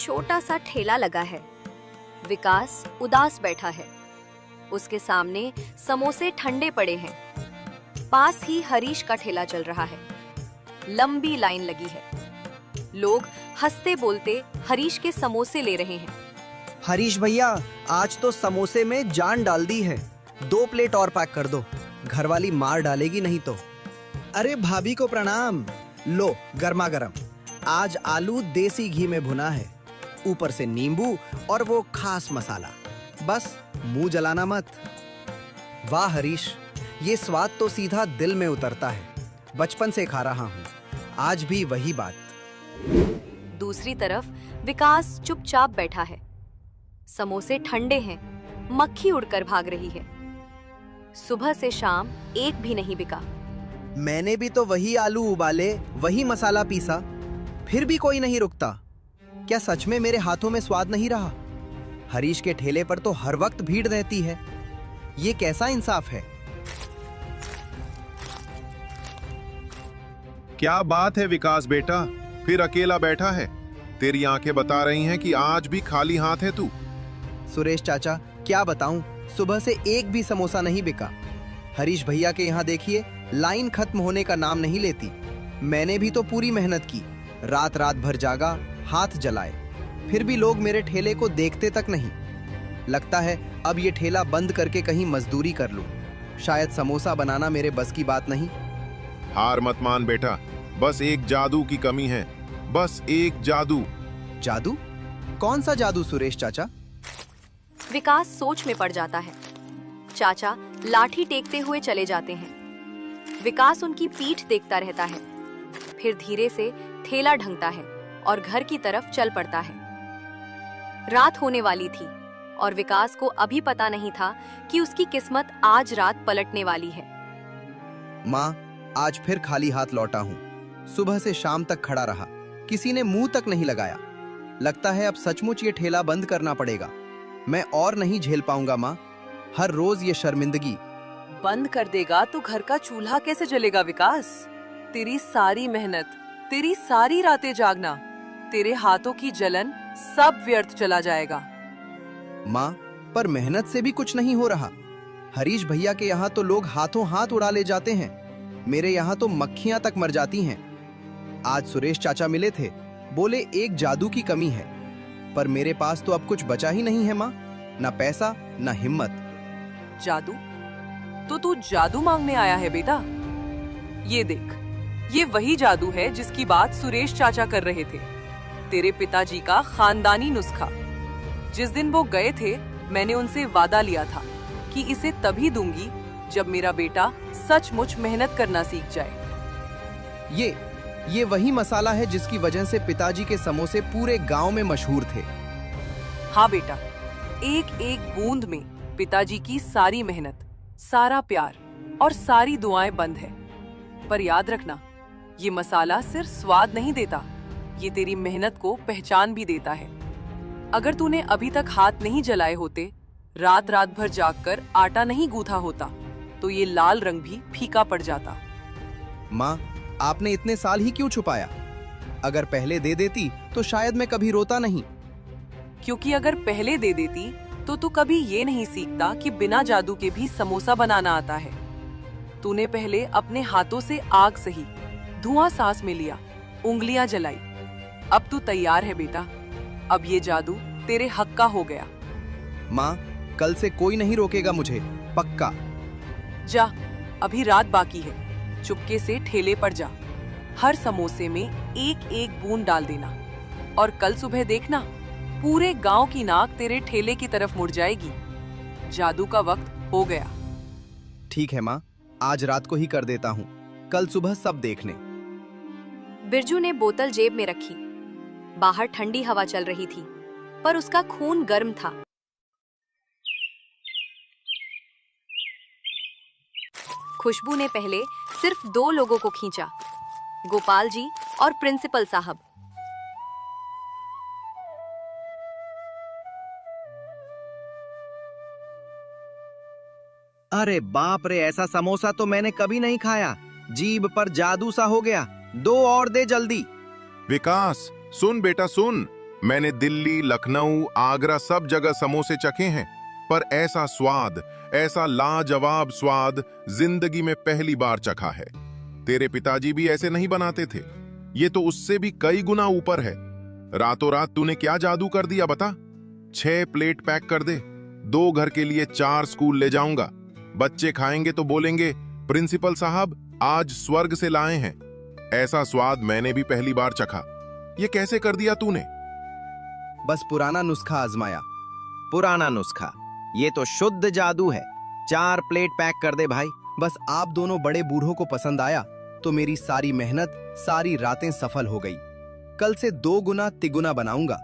छोटा सा ठेला लगा है। विकास उदास बैठा है। उसके सामने समोसे ठंडे पड़े हैं। पास ही हरीश का ठेला चल रहा है। लंबी लाइन लगी है। लोग हंसते बोलते हरीश के समोसे ले रहे हैं। हरीश भैया, आज तो समोसे में जान डाल दी है। 2 प्लेट और पैक कर दो, घरवाली मार डालेगी नहीं तो। अरे भाभी को प्रणाम। लो गर्मा गर्म। आज आलू देसी घी में भुना है, ऊपर से नींबू और वो खास मसाला। बस मुंह जलाना मत। वाह हरीश, ये स्वाद तो सीधा दिल में उतरता है। बचपन से खा रहा हूँ, आज भी वही बात। दूसरी तरफ विकास चुपचाप बैठा है। समोसे ठंडे हैं, मक्खी उड़कर भाग रही है। सुबह से शाम एक भी नहीं बिका। मैंने भी तो वही आलू उबाले, वही मसाला पीसा, फिर भी कोई नहीं रुकता। क्या सच में मेरे हाथों में स्वाद नहीं रहा? हरीश के ठेले पर तो हर वक्त भीड़ रहती है। ये कैसा इंसाफ है? क्या बात है विकास बेटा, फिर अकेला बैठा है? तेरी आंखें बता रही हैं कि आज भी खाली हाथ है तू। सुरेश चाचा, क्या बताऊं, सुबह से एक भी समोसा नहीं बिका। हरीश भैया के यहाँ देखिए, लाइन खत्म होने का नाम नहीं लेती। मैंने भी तो पूरी मेहनत की, रात रात भर जागा, हाथ जलाए, फिर भी लोग मेरे ठेले को देखते तक नहीं। लगता है अब ये ठेला बंद करके कहीं मजदूरी कर लूं। शायद समोसा बनाना मेरे बस की बात नहीं। हार मत मान बेटा, बस एक जादू की कमी है, बस एक जादू। जादू? कौन सा जादू सुरेश चाचा? विकास सोच में पड़ जाता है। चाचा लाठी टेकते हुए चले जाते हैं। विकास उनकी पीठ देखता रहता है, फिर धीरे से ठेला ढंगता है और घर की तरफ चल पड़ता है। रात होने वाली थी और विकास को अभी पता नहीं था कि उसकी किस्मत आज रात पलटने वाली है। माँ, आज फिर खाली हाथ लौटा हूँ। सुबह से शाम तक खड़ा रहा, किसी ने मुंह तक नहीं लगाया। लगता है अब सचमुच ये ठेला बंद करना पड़ेगा। मैं और नहीं झेल पाऊंगा माँ, हर रोज ये शर्मिंदगी। बंद कर देगा तो घर का चूल्हा कैसे जलेगा विकास? तेरी सारी मेहनत, तेरी सारी रातें जागना, तेरे हाथों की जलन सब व्यर्थ चला जाएगा। माँ, पर मेहनत से भी कुछ नहीं हो रहा। हरीश भैया के यहाँ तो लोग हाथों हाथ उड़ा ले जाते हैं, मेरे यहाँ तो मक्खियां तक मर जाती हैं। आज सुरेश चाचा मिले थे, बोले एक जादू की कमी है, पर मेरे पास तो अब कुछ बचा ही नहीं है माँ, ना पैसा ना हिम्मत। जादू? तो तू जादू मांगने आया है बेटा? ये देख, ये वही जादू है जिसकी बात सुरेश चाचा कर रहे थे। तेरे पिताजी का खानदानी नुस्खा। जिस दिन वो गए थे, मैंने उनसे वादा लिया था कि इसे तभी दूंगी जब मेरा बेटा सचमुच मेहनत करना सीख जाए। ये वही मसाला है जिसकी वजह से पिताजी के समोसे पूरे गांव में मशहूर थे। हाँ बेटा, एक एक बूंद में पिताजी की सारी मेहनत, सारा प्यार और सारी दुआएं बंद है। पर याद रखना, ये मसाला सिर्फ स्वाद नहीं देता, ये तेरी मेहनत को पहचान भी देता है। अगर तूने अभी तक हाथ नहीं जलाए होते, रात रात भर जागकर आटा नहीं गूंथा होता, तो ये लाल रंग भी फीका पड़ जाता। माँ, आपने इतने साल ही क्यों छुपाया? अगर पहले दे देती तो शायद मैं कभी रोता नहीं। क्योंकि अगर पहले दे देती तो तू कभी ये नहीं सीखता कि बिना जादू के भी समोसा बनाना आता है। तूने पहले अपने हाथों से आग सही, धुआं सांस में लिया, उंगलियां जलाई। अब तू तैयार है बेटा, अब ये जादू तेरे हक का हो गया। माँ, कल से कोई नहीं रोकेगा मुझे, पक्का। जा, अभी रात बाकी है, चुपके से ठेले पर जा। हर समोसे में एक एक बूंद डाल देना, और कल सुबह देखना, पूरे गांव की नाक तेरे ठेले की तरफ मुड़ जाएगी। जादू का वक्त हो गया। ठीक है माँ, आज रात को ही कर देता हूँ, कल सुबह सब देखने। बिरजू ने बोतल जेब में रखी। बाहर ठंडी हवा चल रही थी, पर उसका खून गर्म था। खुशबू ने पहले सिर्फ 2 लोगों को खींचा, गोपाल जी और प्रिंसिपल साहब। अरे बाप रे, ऐसा समोसा तो मैंने कभी नहीं खाया। जीभ पर जादू सा हो गया। 2 और दे जल्दी। विकास, सुन बेटा सुन, मैंने दिल्ली, लखनऊ, आगरा सब जगह समोसे चखे हैं, पर ऐसा स्वाद, ऐसा लाजवाब स्वाद जिंदगी में पहली बार चखा है। तेरे पिताजी भी ऐसे नहीं बनाते थे, ये तो उससे भी कई गुना ऊपर है। रातों रात तूने क्या जादू कर दिया बता। 6 प्लेट पैक कर दे, 2 घर के लिए 4 स्कूल ले जाऊंगा। बच्चे खाएंगे तो बोलेंगे प्रिंसिपल साहब आज स्वर्ग से लाए हैं। ऐसा स्वाद मैंने भी पहली बार चखा। ये कैसे कर दिया तूने? बस पुराना नुस्खा आजमाया। पुराना नुस्खा? ये तो शुद्ध जादू है। 4 प्लेट पैक कर दे भाई। बस आप दोनों बड़े बूढ़ों को पसंद आया तो मेरी सारी मेहनत, सारी रातें सफल हो गई। कल से 2 गुना तिगुना बनाऊंगा।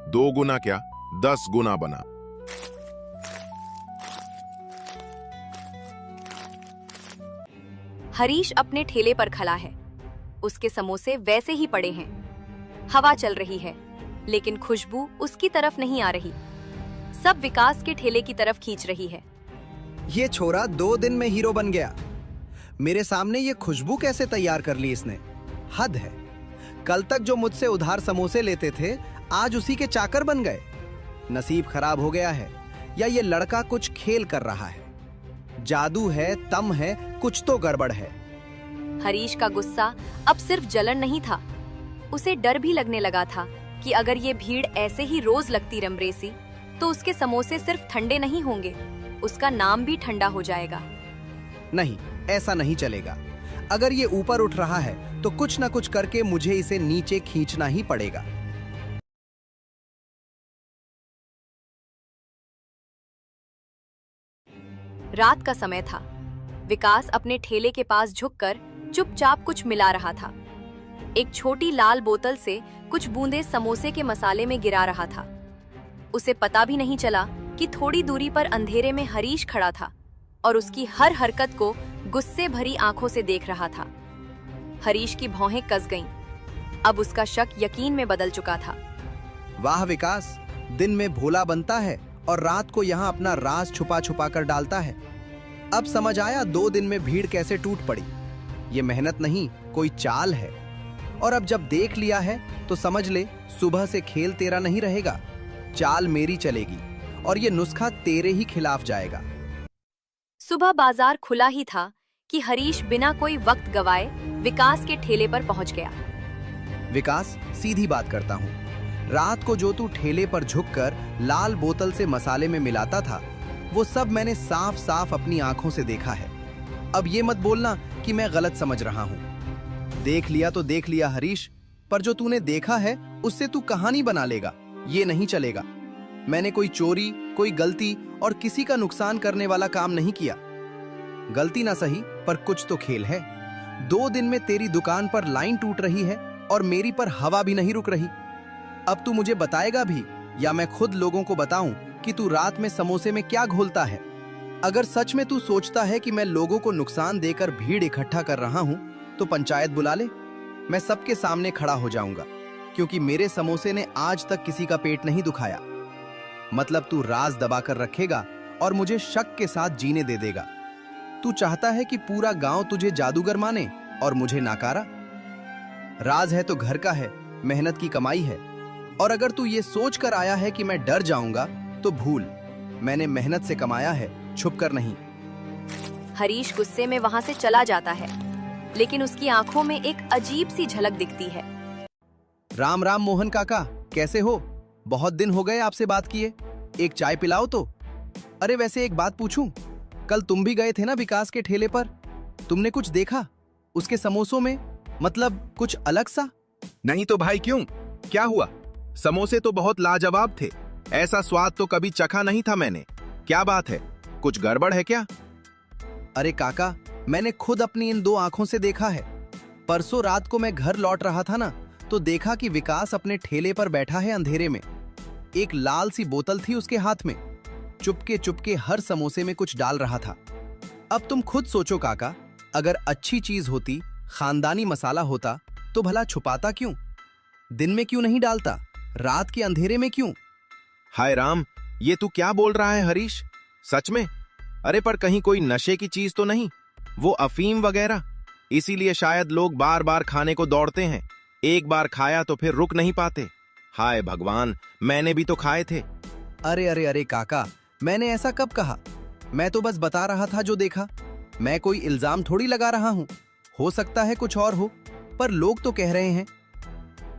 2 गुना क्या, 10 गुना बना। हरीश अपने ठेले पर खड़ा है। उसके समोसे वैसे ही पड़े हैं। हवा चल रही है, लेकिन खुशबू उसकी तरफ नहीं आ रही। सब विकास के ठेले की तरफ खींच रही है। ये छोरा 2 दिन में हीरो बन गया। मेरे सामने ये खुशबू कैसे तैयार कर ली इसने? हद है। कल तक जो मुझसे उधार समोसे लेते थे, आज उसी के चाकर बन गए। नसीब खराब हो गया है, या ये लड़का कुछ खेल कर रहा है। जादू है, तम है, कुछ तो गड़बड़ है। हरीश का गुस्सा अब सिर्फ जलन नहीं था, उसे डर भी लगने लगा था कि अगर ये भीड़ ऐसे ही रोज लगती रमरेसी तो उसके समोसे सिर्फ ठंडे नहीं होंगे, उसका नाम भी ठंडा हो जाएगा। नहीं, ऐसा नहीं चलेगा। अगर ये ऊपर उठ रहा है तो कुछ ना कुछ करके मुझे इसे नीचे खींचना ही पड़ेगा। रात का समय था। विकास अपने ठेले के पास झुककर चुपचाप कुछ मिला रहा था। एक छोटी लाल बोतल से कुछ बूंदे समोसे के मसाले में गिरा रहा था। उसे पता भी नहीं चला कि थोड़ी दूरी पर अंधेरे में हरीश खड़ा था और उसकी हर हरकत को गुस्से भरी आंखों से देख रहा था। हरीश की भौहें कस गईं। अब उसका शक यकीन में बदल चुका था। वाह विकास, दिन में भोला बनता है और रात को यहाँ अपना राज छुपा छुपा कर डालता है। अब समझ आया 2 दिन में भीड़ कैसे टूट पड़ी। ये मेहनत नहीं, कोई चाल है। और अब जब देख लिया है तो समझ ले, सुबह से खेल तेरा नहीं रहेगा, चाल मेरी चलेगी और ये नुस्खा तेरे ही खिलाफ जाएगा। सुबह बाजार खुला ही था कि हरीश बिना कोई वक्त गवाए विकास के ठेले पर पहुंच गया। विकास, सीधी बात करता हूँ, रात को जो तू ठेले पर झुककर लाल बोतल से मसाले में मिलाता था, वो सब मैंने साफ साफ अपनी आंखों से देखा है। अब ये मत बोलना कि मैं गलत समझ रहा हूँ। देख लिया तो देख लिया हरीश, पर जो तूने देखा है उससे तू कहानी बना लेगा, ये नहीं चलेगा। मैंने कोई चोरी, कोई गलती और किसी का नुकसान करने वाला काम नहीं किया। गलती ना सही, पर कुछ तो खेल है। 2 दिन में तेरी दुकान पर लाइन टूट रही है और मेरी पर हवा भी नहीं रुक रही। अब तू मुझे बताएगा भी या मैं खुद लोगों को बताऊं कि तू रात में समोसे में क्या घोलता है? अगर सच में तू सोचता है कि मैं लोगों को नुकसान देकर भीड़ इकट्ठा कर रहा हूं, तो पंचायत बुला ले। मैं सबके सामने खड़ा हो जाऊंगा, क्योंकि मेरे समोसे ने आज तक किसी का पेट नहीं दुखाया। मतलब तू राज दबाकर रखेगा और मुझे शक के साथ जीने दे देगा। तू चाहता है कि पूरा गांव तुझे जादूगर माने और मुझे नाकारा। राज है तो घर का है, मेहनत की कमाई है। और अगर तू ये सोच कर आया है कि मैं डर जाऊंगा, तो भूल। मैंने मेहनत से कमाया है, छुपकर नहीं। हरीश गुस्से में वहां से चला जाता है, लेकिन उसकी आंखों में एक अजीब सी झलक दिखती है। राम राम मोहन काका, कैसे हो? बहुत दिन हो गए आपसे बात किए। एक चाय पिलाओ तो। अरे वैसे एक बात पूछूं, कल तुम भी गए थे ना विकास के ठेले पर? तुमने कुछ देखा उसके समोसों में? मतलब कुछ अलग सा? नहीं तो भाई, क्यों? क्या हुआ? समोसे तो बहुत लाजवाब थे। ऐसा स्वाद तो कभी चखा नहीं था मैंने। क्या बात है, कुछ गड़बड़ है क्या? अरे काका, मैंने खुद अपनी इन 2 आंखों से देखा है। परसों रात को मैं घर लौट रहा था ना, तो देखा कि विकास अपने ठेले पर बैठा है अंधेरे में। एक लाल सी बोतल थी उसके हाथ में। चुपके चुपके हर समोसे में कुछ डाल रहा था। अब तुम खुद सोचो काका, अगर अच्छी चीज होती, खानदानी मसाला होता, तो भला छुपाता क्यों? दिन में क्यों नहीं डालता? रात के अंधेरे में क्यों? हाय राम, ये तू क्या बोल रहा है हरीश? सच में? अरे पर कहीं कोई नशे की चीज तो नहीं? वो अफीम वगैरह? इसीलिए शायद लोग बार बार खाने को दौड़ते हैं। एक बार खाया तो फिर रुक नहीं पाते। हाय भगवान, मैंने भी तो खाए थे। अरे अरे अरे काका, मैंने ऐसा कब कहा? मैं तो बस बता रहा था जो देखा। मैं कोई इल्जाम थोड़ी लगा रहा हूँ। हो सकता है कुछ और हो, पर लोग तो कह रहे हैं।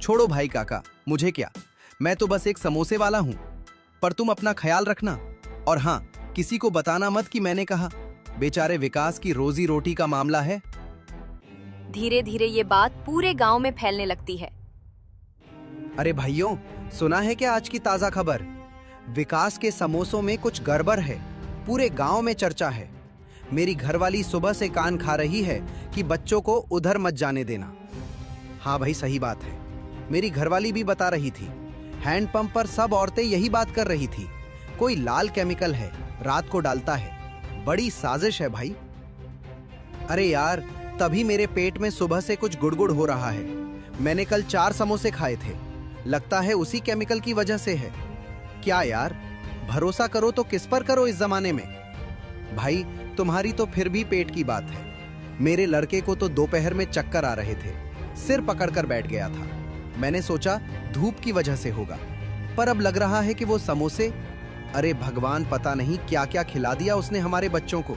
छोड़ो भाई काका, मुझे क्या, मैं तो बस एक समोसे वाला हूँ। पर तुम अपना ख्याल रखना, और हाँ, किसी को बताना मत कि मैंने कहा। बेचारे विकास की रोजी रोटी का मामला है। धीरे धीरे ये बात पूरे गांव में फैलने लगती है। अरे भाइयों, सुना है क्या आज की ताजा खबर? विकास के समोसों में कुछ गड़बड़ है। पूरे गांव में चर्चा है। मेरी घरवाली सुबह से कान खा रही है कि बच्चों को उधर मत जाने देना। हाँ भाई, सही बात है। मेरी घरवाली भी बता रही थी। हैंडपंप पर सब औरतें यही बात कर रही थी। कोई लाल केमिकल है, रात को डालता है। बड़ी साजिश है भाई। अरे यार, तभी मेरे पेट में सुबह से कुछ गुड़गुड़ हो रहा है। मैंने कल 4 समोसे खाए थे। लगता है उसी केमिकल की वजह से है। क्या यार, भरोसा करो तो किस पर करो इस जमाने में? भाई, तुम्हारी तो फिर भी पेट की बात है। मेरे लड़के को तो दोपहर में चक्कर आ रहे थे। सिर पकड़कर बैठ गया था। मैंने सोचा धूप की वजह से होगा, पर अब लग रहा है कि वो समोसे, अरे भगवान, पता नहीं क्या क्या खिला दिया उसने हमारे बच्चों को।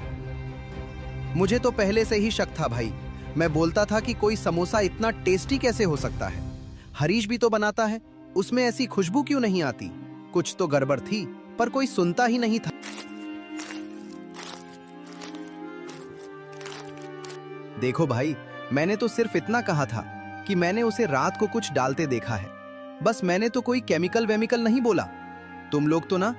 मुझे तो पहले से ही शक था भाई। मैं बोलता था कि कोई समोसा इतना टेस्टी कैसे हो सकता है। हरीश भी तो बनाता है, उसमें ऐसी खुशबू क्यों नहीं आती? कुछ तो गड़बड़ थी, पर कोई सुनता ही नहीं था। देखो भाई, मैंने तो सिर्फ इतना कहा था कि मैंने उसे रात को कुछ डालते देखा है। बस मैंने तो कोई केमिकल वेमिकल नहीं बोला। तुम लोग तो ना।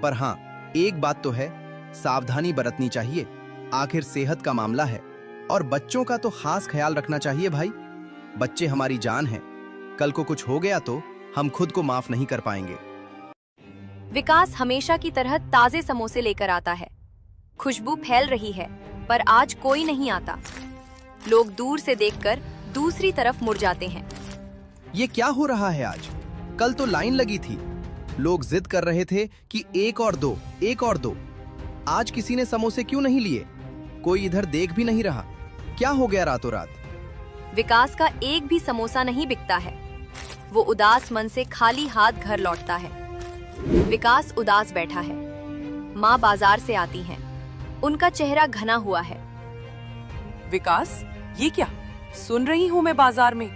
पर हाँ, एक बात तो है, सावधानी बरतनी चाहिए। आखिर सेहत का मामला है, और बच्चों का तो खास ख्याल रखना चाहिए भाई। बच्चे हमारी जान हैं। कल को कुछ हो गया तो हम खुद को माफ नहीं कर पाएंगे। विकास हमेशा की तरह ताजे समोसे लेकर आता है। खुशबू फैल रही है, पर आज कोई नहीं आता। लोग दूर से देखकर दूसरी तरफ मुड़ जाते हैं। ये क्या हो रहा है आज? कल तो लाइन लगी थी। लोग जिद कर रहे थे कि एक और दो, एक और दो। आज किसी ने समोसे क्यों नहीं लिए? कोई इधर देख भी नहीं रहा। क्या हो गया रातों रात? विकास का एक भी समोसा नहीं बिकता है। वो उदास मन से खाली हाथ घर लौटता है। विकास उदास बैठा है। माँ बाजार से आती हैं। उनका चेहरा घना हुआ है। विकास, ये क्या सुन रही हूँ मैं? बाजार में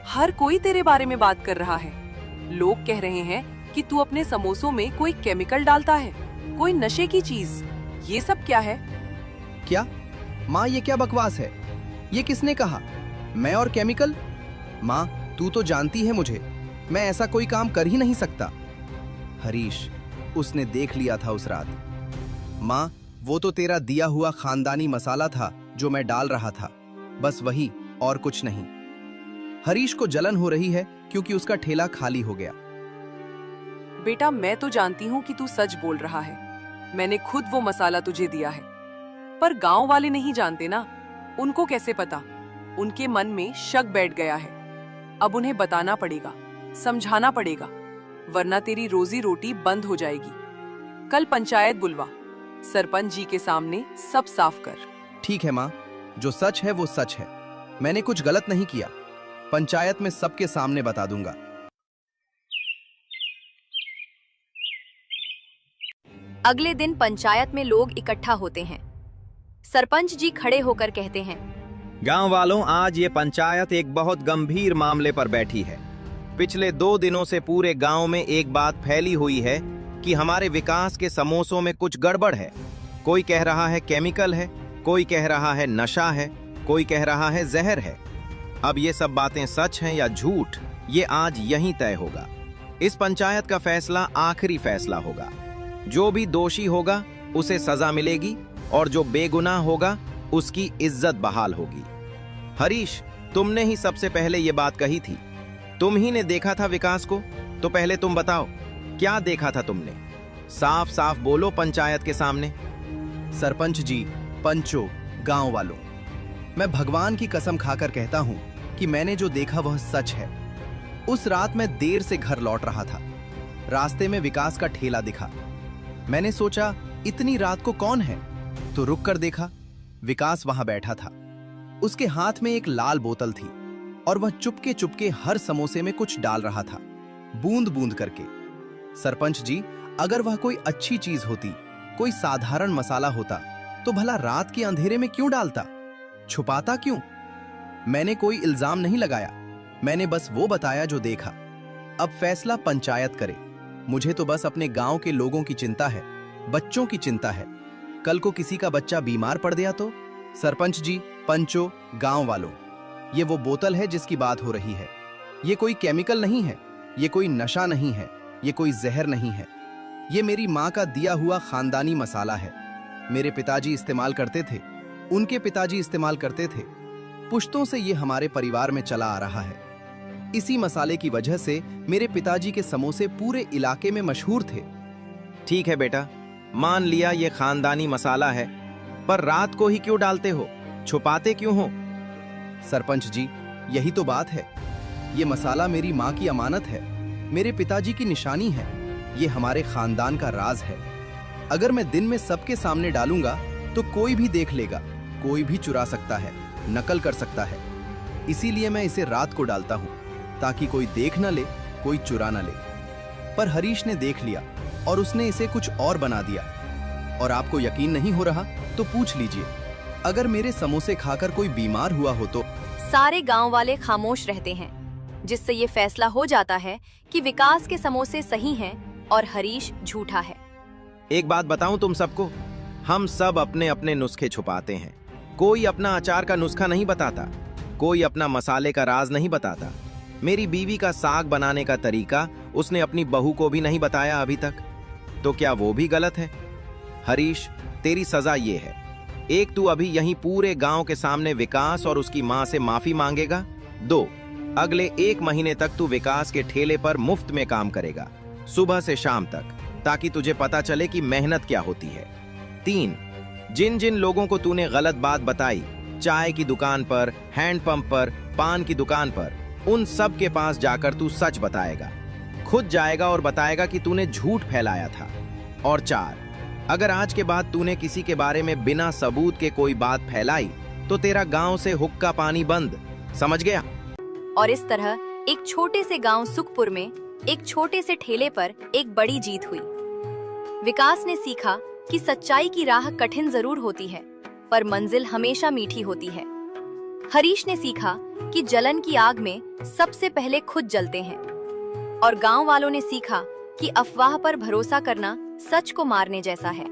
हर कोई तेरे बारे में बात कर रहा है। लोग कह रहे हैं कि तू अपने समोसों में कोई केमिकल डालता है, कोई नशे की चीज। ये सब क्या है? क्या माँ, ये क्या बकवास है? ये किसने कहा? मैं और केमिकल? माँ, तू तो जानती है मुझे। मैं ऐसा कोई काम कर ही नहीं सकता। हरीश, उसने देख लिया था उस रात। माँ, वो तो तेरा दिया हुआ खानदानी मसाला था जो मैं डाल रहा था, बस वही, और कुछ नहीं। हरीश को जलन हो रही है क्योंकि उसका ठेला खाली हो गया। बेटा, मैं तो जानती हूँ कि तू सच बोल रहा है। मैंने खुद वो मसाला तुझे दिया है, पर गांव वाले नहीं जानते ना। उनको कैसे पता? उनके मन में शक बैठ गया है। अब उन्हें बताना पड़ेगा, समझाना पड़ेगा, वरना तेरी रोजी रोटी बंद हो जाएगी। कल पंचायत बुलवा, सरपंच जी के सामने सब साफ कर। ठीक है माँ, जो सच है वो सच है। मैंने कुछ गलत नहीं किया। पंचायत में सबके सामने बता दूंगा। अगले दिन पंचायत में लोग इकट्ठा होते हैं। सरपंच जी खड़े होकर कहते हैं, गांव वालों, आज ये पंचायत एक बहुत गंभीर मामले पर बैठी है। पिछले 2 दिनों से पूरे गांव में एक बात फैली हुई है कि हमारे विकास के समोसों में कुछ गड़बड़ है। कोई कह रहा है केमिकल है, कोई कह रहा है नशा है, कोई कह रहा है जहर है। अब ये सब बातें सच हैं या झूठ, ये आज यहीं तय होगा। इस पंचायत का फैसला आखिरी फैसला होगा। जो भी दोषी होगा उसे सजा मिलेगी, और जो बेगुनाह होगा उसकी इज्जत बहाल होगी। हरीश, तुमने ही सबसे पहले ये बात कही थी। तुम ही ने देखा था विकास को, तो पहले तुम बताओ, क्या देखा था तुमने? साफ साफ बोलो पंचायत के सामने। सरपंच जी, पंचों, गांव वालों, मैं भगवान की कसम खाकर कहता हूं कि मैंने जो देखा वह सच है। उस रात मैं देर से घर लौट रहा था। रास्ते में विकास का ठेला दिखा। मैंने सोचा इतनी रात को कौन है, तो रुक कर देखा। विकास वहां बैठा था। उसके हाथ में एक लाल बोतल थी, और वह चुपके चुपके हर समोसे में कुछ डाल रहा था। बूंद बूंद करके। सरपंच जी, अगर वह कोई अच्छी चीज होती, कोई साधारण मसाला होता, तो भला रात के अंधेरे में क्यों डालता, छुपाता क्यों? मैंने कोई इल्जाम नहीं लगाया, मैंने बस वो बताया जो देखा। अब फैसला पंचायत करे। मुझे तो बस अपने गांव के लोगों की चिंता है, बच्चों की चिंता है। कल को किसी का बच्चा बीमार पड़ गया तो? सरपंच जी, पंचों, गांव वालों, ये वो बोतल है जिसकी बात हो रही है। ये कोई केमिकल नहीं है, ये कोई नशा नहीं है, ये कोई जहर नहीं है। ये मेरी माँ का दिया हुआ खानदानी मसाला है। मेरे पिताजी इस्तेमाल करते थे, उनके पिताजी इस्तेमाल करते थे। पुश्तों से ये हमारे परिवार में चला आ रहा है। इसी मसाले की वजह से मेरे पिताजी के समोसे पूरे इलाके में मशहूर थे। ठीक है बेटा, मान लिया ये खानदानी मसाला है, पर रात को ही क्यों डालते हो, छुपाते क्यों हो? सरपंच जी, यही तो बात है। ये मसाला मेरी माँ की अमानत है, मेरे पिताजी की निशानी है, ये हमारे खानदान का राज है। अगर मैं दिन में सबके सामने डालूंगा तो कोई भी देख लेगा, कोई भी चुरा सकता है, नकल कर सकता है। इसीलिए मैं इसे रात को डालता हूँ, ताकि कोई देख न ले, कोई चुरा न ले। पर हरीश ने देख लिया और उसने इसे कुछ और बना दिया। और आपको यकीन नहीं हो रहा तो पूछ लीजिए, अगर मेरे समोसे खाकर कोई बीमार हुआ हो तो? सारे गांव वाले खामोश रहते हैं, जिससे ये फैसला हो जाता है कि विकास के समोसे सही हैं और हरीश झूठा है। एक बात बताऊं तुम सबको, हम सब अपने अपने नुस्खे छुपाते हैं। कोई अपना अचार का नुस्खा नहीं बताता, कोई अपना मसाले का राज नहीं बताता। मेरी बीवी का साग बनाने का तरीका उसने अपनी बहू को भी नहीं बताया अभी तक, तो क्या वो भी गलत है? हरीश, तेरी सजा ये है, एक, तू अभी यहीं पूरे गांव के सामने विकास और उसकी मां से माफी मांगेगा। 2, अगले 1 महीने तक तू विकास के ठेले पर मुफ्त में काम करेगा, सुबह से शाम तक, ताकि तुझे पता चले कि मेहनत क्या होती है। 3, जिन जिन लोगों को तूने गलत बात बताई, चाय की दुकान पर, हैंडपंप पर, पान की दुकान पर, उन सब के पास जाकर तू सच बताएगा, खुद जाएगा और बताएगा कि तूने झूठ फैलाया था। और 4, अगर आज के बाद तूने किसी के बारे में बिना सबूत के कोई बात फैलाई तो तेरा गांव से हुक्का पानी बंद, समझ गया? और इस तरह एक छोटे से गांव सुखपुर में एक छोटे से ठेले पर एक बड़ी जीत हुई। विकास ने सीखा कि सच्चाई की राह कठिन जरूर होती है, पर मंजिल हमेशा मीठी होती है। हरीश ने सीखा कि जलन की आग में सबसे पहले खुद जलते हैं, और गांव वालों ने सीखा कि अफवाह पर भरोसा करना सच को मारने जैसा है।